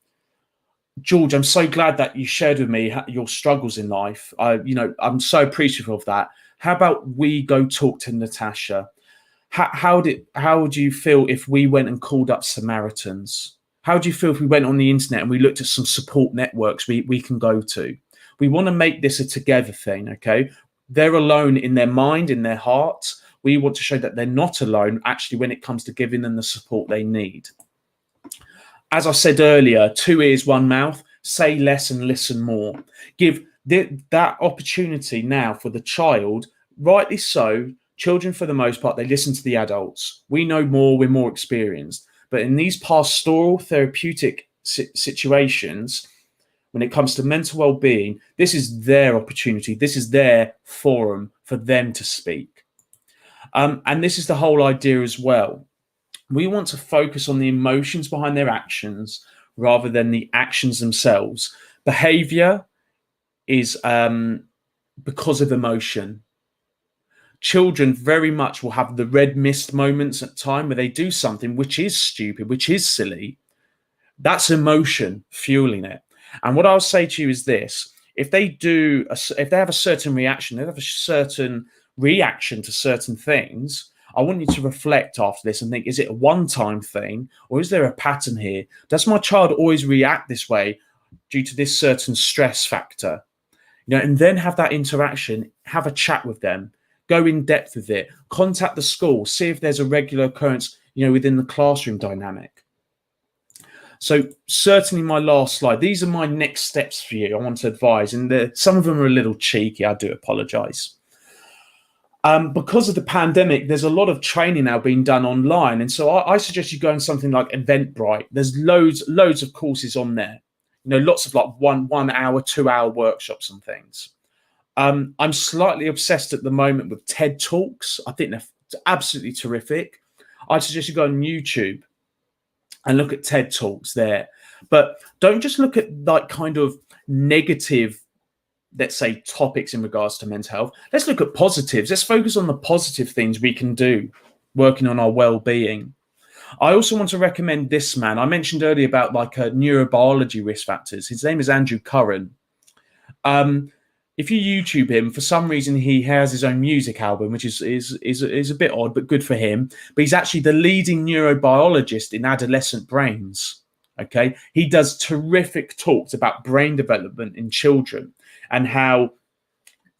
George, I'm so glad that you shared with me your struggles in life. I'm so appreciative of that. How about we go talk to Natasha? How would you feel if we went and called up Samaritans? How do you feel if we went on the internet and we looked at some support networks we can go to? We want to make this a together thing, okay? They're alone in their mind, in their hearts. We want to show that they're not alone, actually, when it comes to giving them the support they need. As I said earlier, 2 ears, 1 mouth, say less and listen more. Give that opportunity now for the child, rightly so. Children, for the most part, they listen to the adults. We know more, we're more experienced. But in these pastoral therapeutic situations, when it comes to mental well-being, this is their opportunity. This is their forum for them to speak. And this is the whole idea as well. We want to focus on the emotions behind their actions rather than the actions themselves. Behavior is because of emotion. Children very much will have the red mist moments at time where they do something which is stupid, which is silly. That's emotion fueling it. And what I'll say to you is this: if they have a certain reaction, they have a certain reaction to certain things, I want you to reflect after this and think, is it a one-time thing or is there a pattern here? Does my child always react this way due to this certain stress factor? And then have that interaction, have a chat with them, go in depth with it, contact the school, see if there's a regular occurrence, within the classroom dynamic. So certainly my last slide, these are my next steps for you. I want to advise, and some of them are a little cheeky. I do apologize. Because of the pandemic, there's a lot of training now being done online. And so I suggest you go on something like Eventbrite. There's loads of courses on there. Lots of like 1 hour, 2 hour workshops and things. I'm slightly obsessed at the moment with TED Talks. I think they're absolutely terrific. I suggest you go on YouTube and look at TED Talks there. But don't just look at like kind of negative, let's say, topics in regards to mental health. Let's look at positives. Let's focus on the positive things we can do working on our well-being. I also want to recommend this man. I mentioned earlier about like neurobiology risk factors. His name is Andrew Curran. If you YouTube him, for some reason he has his own music album, which is a bit odd, but good for him. But he's actually the leading neurobiologist in adolescent brains. Okay, he does terrific talks about brain development in children and how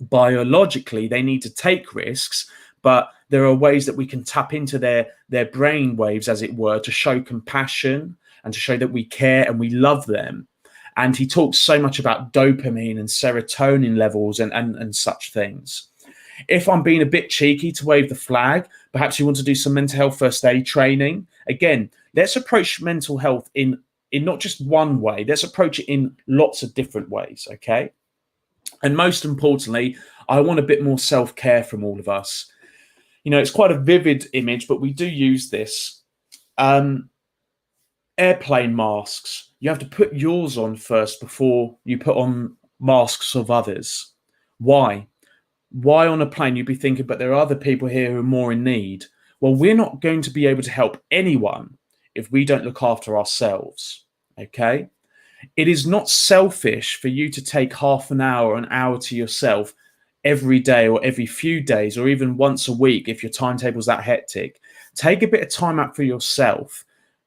biologically they need to take risks, but there are ways that we can tap into their brain waves, as it were, to show compassion and to show that we care and we love them. And he talks so much about dopamine and serotonin levels and such things. If I'm being a bit cheeky to wave the flag, perhaps you want to do some mental health first aid training. Again, let's approach mental health in not just one way. Let's approach it in lots of different ways, okay? And most importantly, I want a bit more self-care from all of us. You know, it's quite a vivid image, but we do use this. Airplane masks. You have to put yours on first before you put on masks of others. Why? Why on a plane you'd be thinking, but there are other people here who are more in need? Well, we're not going to be able to help anyone if we don't look after ourselves, okay? It is not selfish for you to take half an hour or an hour to yourself every day or every few days or even once a week if your timetable's that hectic. Take a bit of time out for yourself.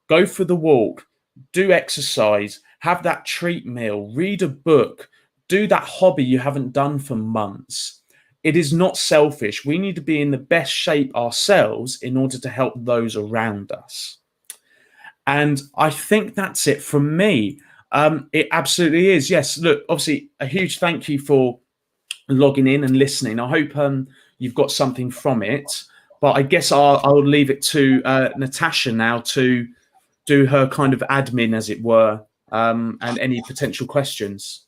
Go for the walk, do exercise, have that treat meal, read a book, do that hobby you haven't done for months. It is not selfish. We need to be in the best shape ourselves in order to help those around us. And I think that's it from me. It absolutely is. Yes, look, obviously, a huge thank you for logging in and listening. I hope you've got something from it. But I guess I'll leave it to Natasha now to do her kind of admin, as it were, and any potential questions.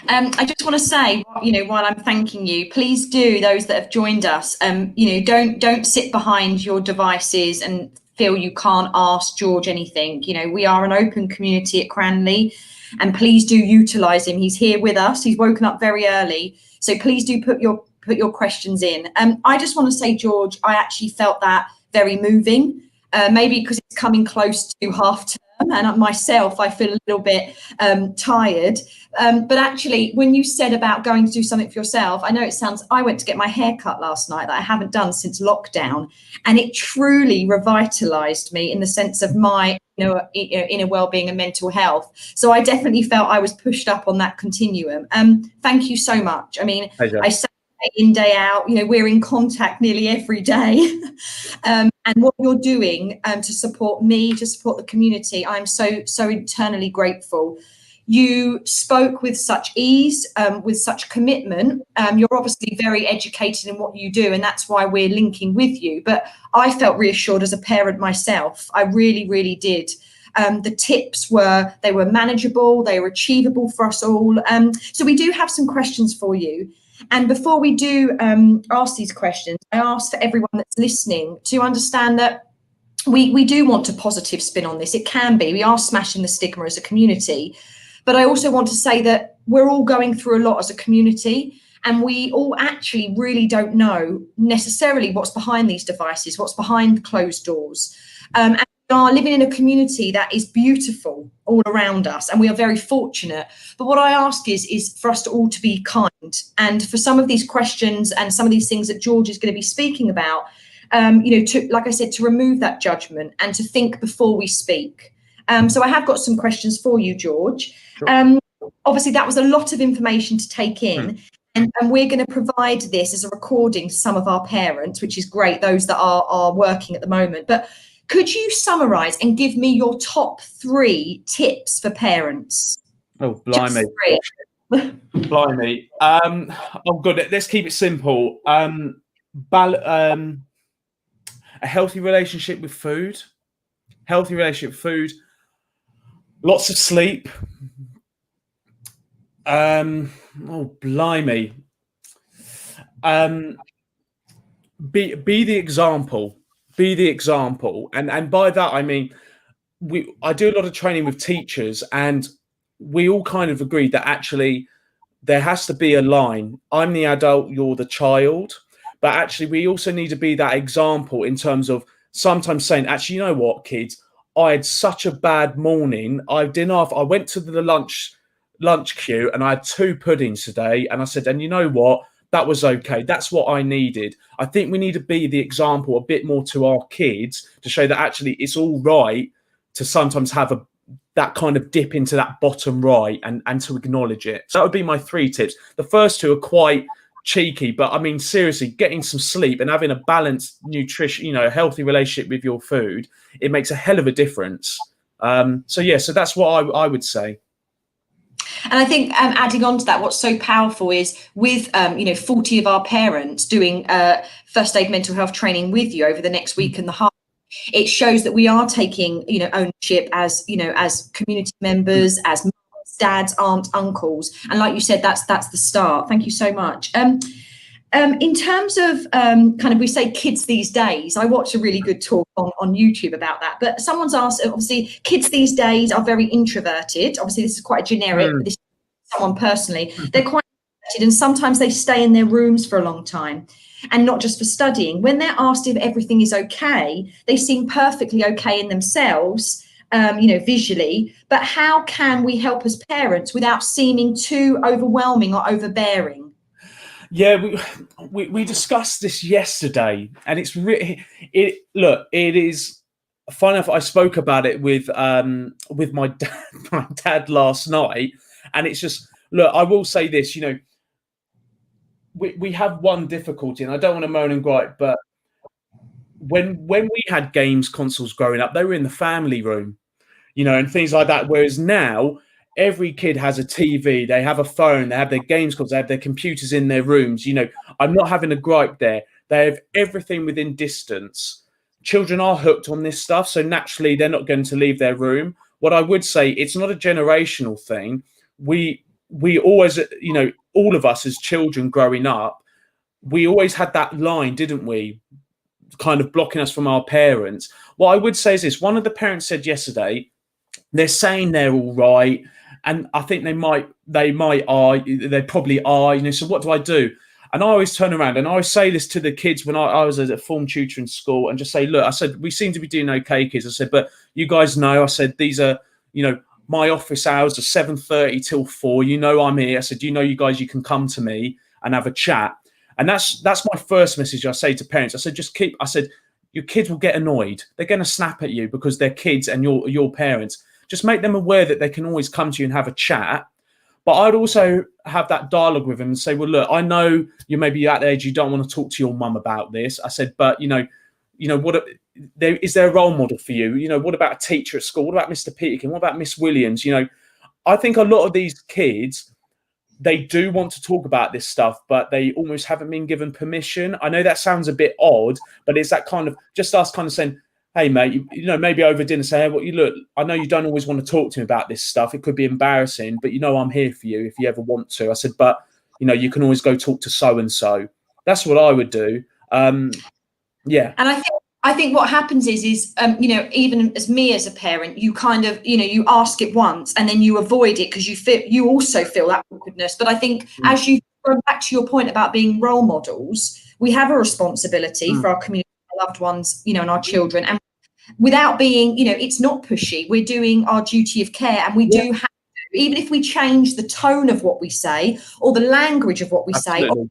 I just want to say, you know, while I'm thanking you, please do, those that have joined us, you know, don't sit behind your devices and feel you can't ask George anything. You know, we are an open community at Cranleigh, and please do utilise him. He's here with us. He's woken up very early, so please do put your questions in. I just want to say, George, I actually felt that very moving. Maybe because it's coming close to half term, and myself, I feel a little bit tired. But actually, when you said about going to do something for yourself, I know it sounds, I went to get my hair cut last night that I haven't done since lockdown, and it truly revitalised me in the sense of my inner well-being and mental health. So I definitely felt I was pushed up on that continuum. Thank you so much. I mean, pleasure. I say day in, day out, you know, we're in contact nearly every day. And what you're doing to support me, to support the community, I'm so eternally grateful. You spoke with such ease, with such commitment. You're obviously very educated in what you do, and that's why we're linking with you. But I felt reassured as a parent myself. I really, really did. The tips were manageable, they were achievable for us all. So we do have some questions for you. And before we do ask these questions, I ask for everyone that's listening to understand that we do want a positive spin on this. It can be. We are smashing the stigma as a community. But I also want to say that we're all going through a lot as a community, and we all actually really don't know necessarily what's behind these devices, what's behind closed doors. And we are living in a community that is beautiful all around us, and we are very fortunate. But what I ask is for us to all to be kind, and for some of these questions and some of these things that George is going to be speaking about, you know, to, like I said, to remove that judgment and to think before we speak. So I have got some questions for you, George. Sure. Obviously, that was a lot of information to take in. And we're going to provide this as a recording to some of our parents, which is great, those that are working at the moment. But could you summarise and give me your top 3 tips for parents? Oh, blimey. Blimey. Oh, God, let's keep it simple. A healthy relationship with food. Healthy relationship with food. Lots of sleep. Oh, blimey. Be the example. Be the example. And by that, I mean, I do a lot of training with teachers, and we all kind of agree that actually there has to be a line. I'm the adult, you're the child. But actually, we also need to be that example in terms of sometimes saying, actually, you know what, kids? I had such a bad morning. I went to the lunch queue and I had 2 puddings today. And I said, and you know what? That was okay. That's what I needed. I think we need to be the example a bit more to our kids to show that actually it's all right to sometimes have that kind of dip into that bottom right and to acknowledge it. So that would be my 3 tips. The first 2 are quite cheeky, but I mean, seriously, getting some sleep and having a balanced nutrition, you know, a healthy relationship with your food, it makes a hell of a difference. So yeah, so that's what I would say. And I think adding on to that, what's so powerful is with 40 of our parents doing first aid mental health training with you over the next week and a half, it shows that we are taking ownership as community members, as mums, dads, aunts, uncles, and like you said, that's the start. Thank you so much. In terms of we say kids these days, I watched a really good talk on YouTube about that, but someone's asked, obviously kids these days are very introverted. Obviously this is quite generic, but this is someone personally. They're quite introverted and sometimes they stay in their rooms for a long time, and not just for studying. When they're asked if everything is okay, they seem perfectly okay in themselves, visually, but how can we help as parents without seeming too overwhelming or overbearing? Yeah, we discussed this yesterday, and it's really it is fun enough. I spoke about it with my dad last night, and it's just, look, I will say this, we have one difficulty, and I don't want to moan and gripe, but when we had games consoles growing up, they were in the family room, and things like that. Whereas now, every kid has a TV, they have a phone, they have their games consoles, they have their computers in their rooms. I'm not having a gripe there. They have everything within distance. Children are hooked on this stuff, so naturally they're not going to leave their room. What I would say, it's not a generational thing. We always, all of us as children growing up, we always had that line, didn't we? Kind of blocking us from our parents. What I would say is this: one of the parents said yesterday, they're saying they're all right, and I think they probably are. So what do I do? And I always turn around and I always say this to the kids when I was a form tutor in school, and just say, look, I said, we seem to be doing okay, kids. I said, but you guys know, I said, these are, my office hours are 7:30 till 4. I'm here. I said, you guys, you can come to me and have a chat. And that's my first message I say to parents. I said, your kids will get annoyed. They're going to snap at you because they're kids and your parents. Just make them aware that they can always come to you and have a chat. But I'd also have that dialogue with them and say, well, look, I know you may be at the age you don't want to talk to your mum about this. I said, but, is there a role model for you? What about a teacher at school? What about Mr. Peterkin? What about Miss Williams? I think a lot of these kids, they do want to talk about this stuff, but they almost haven't been given permission. I know that sounds a bit odd, but it's that kind of, just us kind of saying, hey, mate, maybe over dinner, say, hey, look, I know you don't always want to talk to me about this stuff. It could be embarrassing, but I'm here for you if you ever want to. I said, but, you can always go talk to so-and-so. That's what I would do. Yeah. And I think what happens is even as me as a parent, you kind of, you ask it once and then you avoid it because you also feel that awkwardness. But I think as you go back to your point about being role models, we have a responsibility for our community, our loved ones, and our children. And without being, it's not pushy. We're doing our duty of care, and we do have to, even if we change the tone of what we say or the language of what we say. Or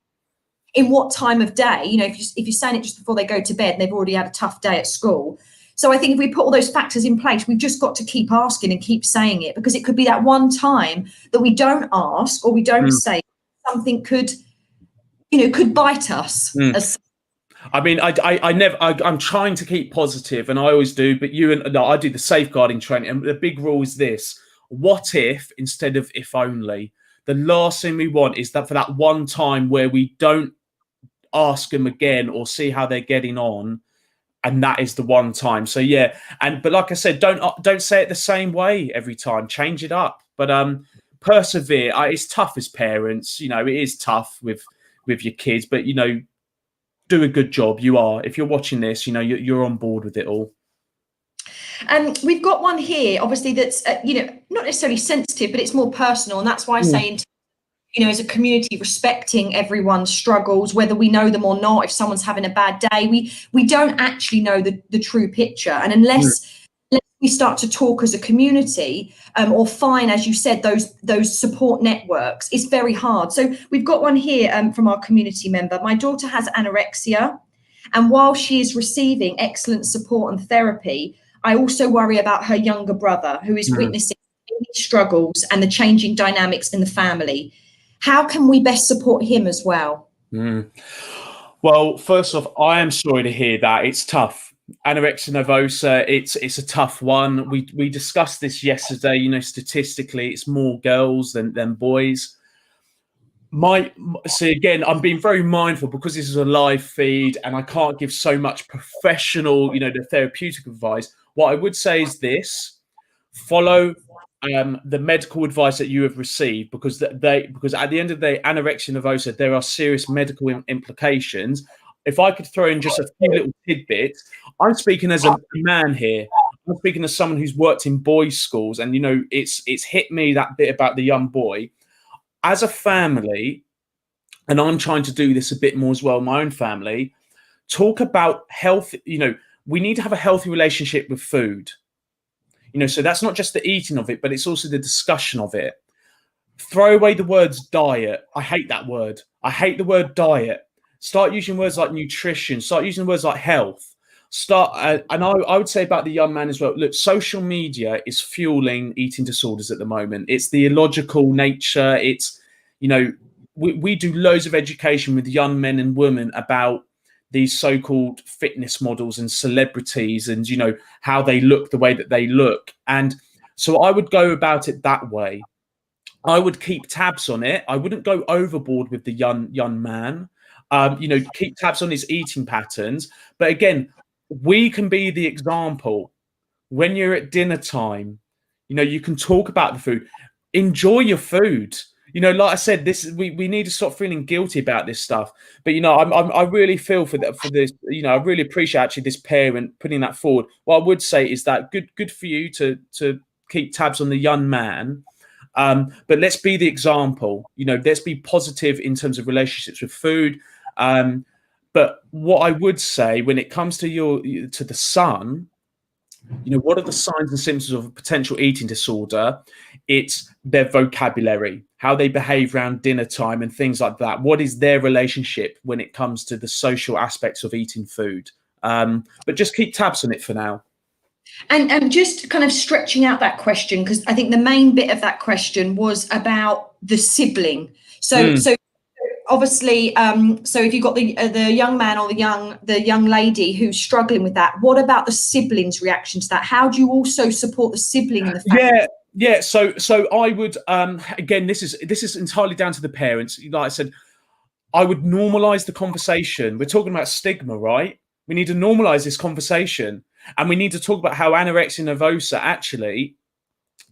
in what time of day, if you're saying it just before they go to bed and they've already had a tough day at school. So I think if we put all those factors in place, we've just got to keep asking and keep saying it, because it could be that one time that we don't ask or we don't say something could bite us. I mean, I'm trying to keep positive, and I always do, but I do the safeguarding training, and the big rule is this: what if instead of if only? The last thing we want is that for that one time where we don't ask them again or see how they're getting on, and that is the one time. So yeah, but like I said, don't say it the same way every time. Change it up, but persevere. It's tough as parents, it is tough with your kids, but do a good job. You are, if you're watching this, you're on board with it all. We've got one here, obviously, that's not necessarily sensitive, but it's more personal, and that's why I say, as a community, respecting everyone's struggles, whether we know them or not. If someone's having a bad day, we don't actually know the true picture, and unless we start to talk as a community, or find, as you said, those support networks, it's very hard. So we've got one here from our community member. My daughter has anorexia, and while she is receiving excellent support and therapy, I also worry about her younger brother, who is witnessing struggles and the changing dynamics in the family. How can we best support him as well? Well, first off, I am sorry to hear that. It's tough. anorexia nervosa, it's a tough one. We discussed this yesterday. You know, statistically, it's more girls than boys. So again, I'm being very mindful because this is a live feed and I can't give so much professional, you know, the therapeutic advice. What I would say is this: follow the medical advice that you have received, because at the end of the day, anorexia nervosa, there are serious medical implications. If I could throw in just a few little tidbits, I'm speaking as a man here. I'm speaking as someone who's worked in boys' schools, and you know, it's hit me, that bit about the young boy. As a family, and I'm trying to do this a bit more as well, my own family, talk about health. You know, we need to have a healthy relationship with food. You know, so that's not just the eating of it, but it's also the discussion of it. Throw away the words diet. I hate that word. I hate the word diet. Start using words like nutrition. Start using words like health. And I would say about the young man as well, look, social media is fueling eating disorders at the moment. It's the illogical nature. It's, you know, we do loads of education with young men and women about these so-called fitness models and celebrities, and you know, how they look the way that they look. And so I would go about it that way. I would keep tabs on it. I wouldn't go overboard with the young man. You know, keep tabs on his eating patterns. But again, we can be the example. When you're at dinner time, you know, you can talk about the food. Enjoy your food. You know, like I said, we need to stop feeling guilty about this stuff. But you know, I really feel for this. You know, I really appreciate actually this parent putting that forward. What I would say is that good for you to keep tabs on the young man. But let's be the example. You know, let's be positive in terms of relationships with food. But what I would say when it comes to the son, you know, what are the signs and symptoms of a potential eating disorder? It's their vocabulary, how they behave around dinner time and things like that. What is their relationship when it comes to the social aspects of eating food? But just keep tabs on it for now. And just kind of stretching out that question, because I think the main bit of that question was about the sibling. So obviously, so if you've got the young man or the young lady who's struggling with that, what about the siblings' reaction to that? How do you also support the sibling in the family? Yeah. So I would again, this is entirely down to the parents. Like I said, I would normalize the conversation. We're talking about stigma, right? We need to normalize this conversation, and we need to talk about how anorexia nervosa actually,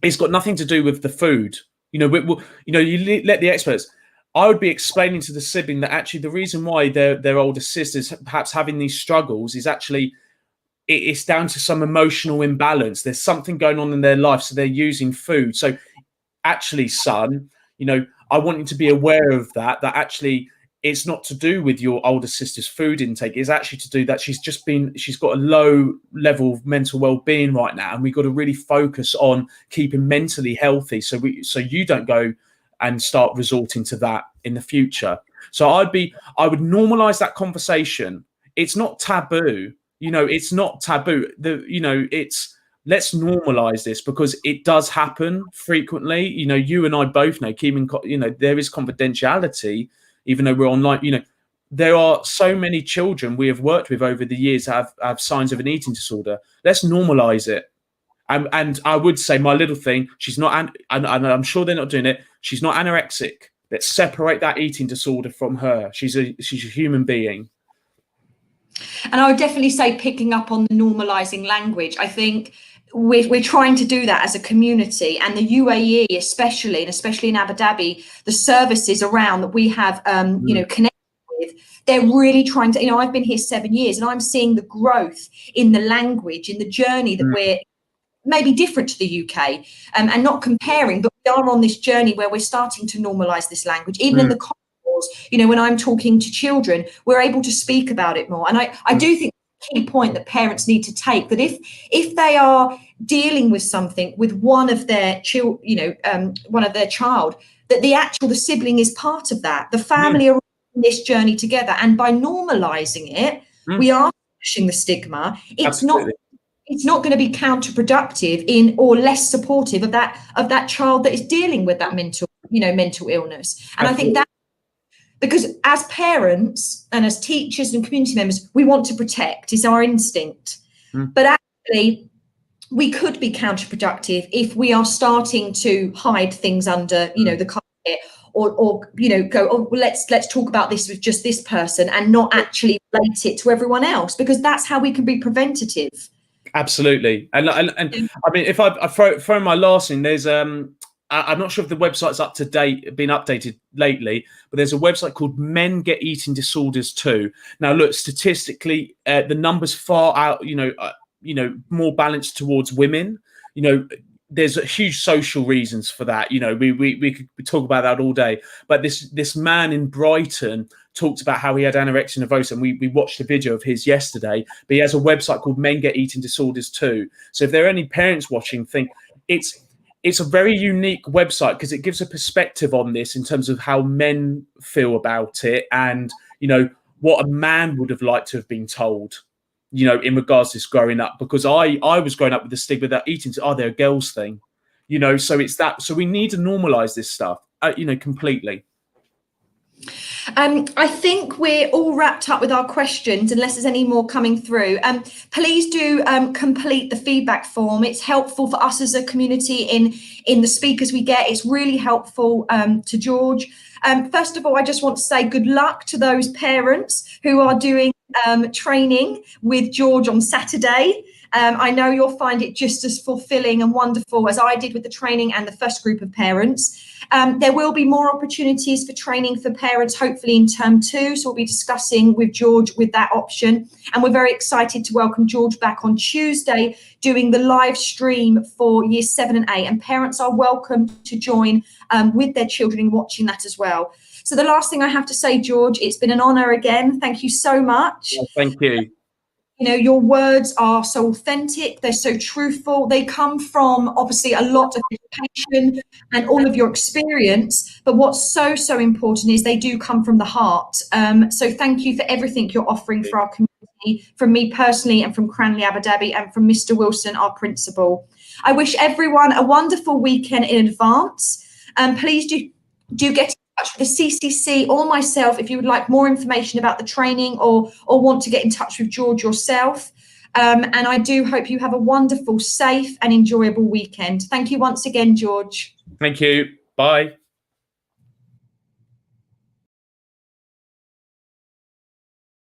it's got nothing to do with the food. You know, you let the experts. I would be explaining to the sibling that actually the reason why their older sister's perhaps having these struggles is actually it's down to some emotional imbalance. There's something going on in their life, so they're using food. So actually, son, you know, I want you to be aware of that actually it's not to do with your older sister's food intake. It's actually to do that she's got a low level of mental well-being right now, and we've got to really focus on keeping mentally healthy so you don't go and start resorting to that in the future. So I would normalize that conversation. It's not taboo. You know, it's not taboo. Let's normalize this because it does happen frequently. You know, you and I both know, you know, there is confidentiality, even though we're online. You know, there are so many children we have worked with over the years that have signs of an eating disorder. Let's normalize it. And I would say my little thing, she's not, and I'm sure they're not doing it. She's not anorexic. Let's separate that eating disorder from her. She's a human being. And I would definitely say picking up on the normalizing language. I think we're trying to do that as a community, and the UAE especially in Abu Dhabi, the services around that we have, you know, connected with, they're really trying to, you know, I've been here 7 years and I'm seeing the growth in the language, in the journey that we're maybe different to the UK, and not comparing, but we are on this journey where we're starting to normalize this language, even in the corridors. You know, when I'm talking to children, we're able to speak about it more. And I do think the key point that parents need to take, that if they are dealing with something with one of their child, that the sibling is part of that. The family are on this journey together, and by normalizing it, we are pushing the stigma. It's not going to be counterproductive or less supportive of that child that is dealing with that mental illness. And I think that, because as parents and as teachers and community members, we want to protect, is our instinct. But actually, we could be counterproductive if we are starting to hide things under, the carpet, or go, oh, well, let's talk about this with just this person and not actually relate it to everyone else, because that's how we can be preventative. Absolutely. And I mean, if I throw my last in, there's I'm not sure if the website's up to date, been updated lately, but there's a website called Men Get Eating Disorders Too. Now, look, statistically, the numbers far out, more balanced towards women. There's huge social reasons for that. We could talk about that all day. But this man in Brighton talked about how he had anorexia nervosa, and we watched a video of his yesterday. But he has a website called Men Get Eating Disorders Too. So if there are any parents watching, think it's a very unique website, because it gives a perspective on this in terms of how men feel about it, and what a man would have liked to have been told, in regards to this growing up, because I was growing up with the stigma that eating, they're a girl's thing, so it's that. So we need to normalize this stuff, completely. I think we're all wrapped up with our questions, unless there's any more coming through. Please do complete the feedback form. It's helpful for us as a community in the speakers we get. It's really helpful to George. First of all, I just want to say good luck to those parents who are doing training with George on Saturday. I know you'll find it just as fulfilling and wonderful as I did with the training and the first group of parents. There will be more opportunities for training for parents, hopefully in term 2. So we'll be discussing with George with that option. And we're very excited to welcome George back on Tuesday, doing the live stream for years 7 and 8. And parents are welcome to join with their children in watching that as well. So the last thing I have to say, George, it's been an honour again. Thank you so much. Well, thank you. Your words are so authentic, they're so truthful, they come from obviously a lot of education and all of your experience, but what's so important is they do come from the heart. So thank you for everything you're offering for our community, from me personally and from Cranleigh Abu Dhabi and from Mr. Wilson, our principal. I wish everyone a wonderful weekend in advance. Please do get with the CCC or myself if you would like more information about the training or want to get in touch with George yourself. And I do hope you have a wonderful, safe and enjoyable weekend. Thank you once again, George. Thank you. Bye.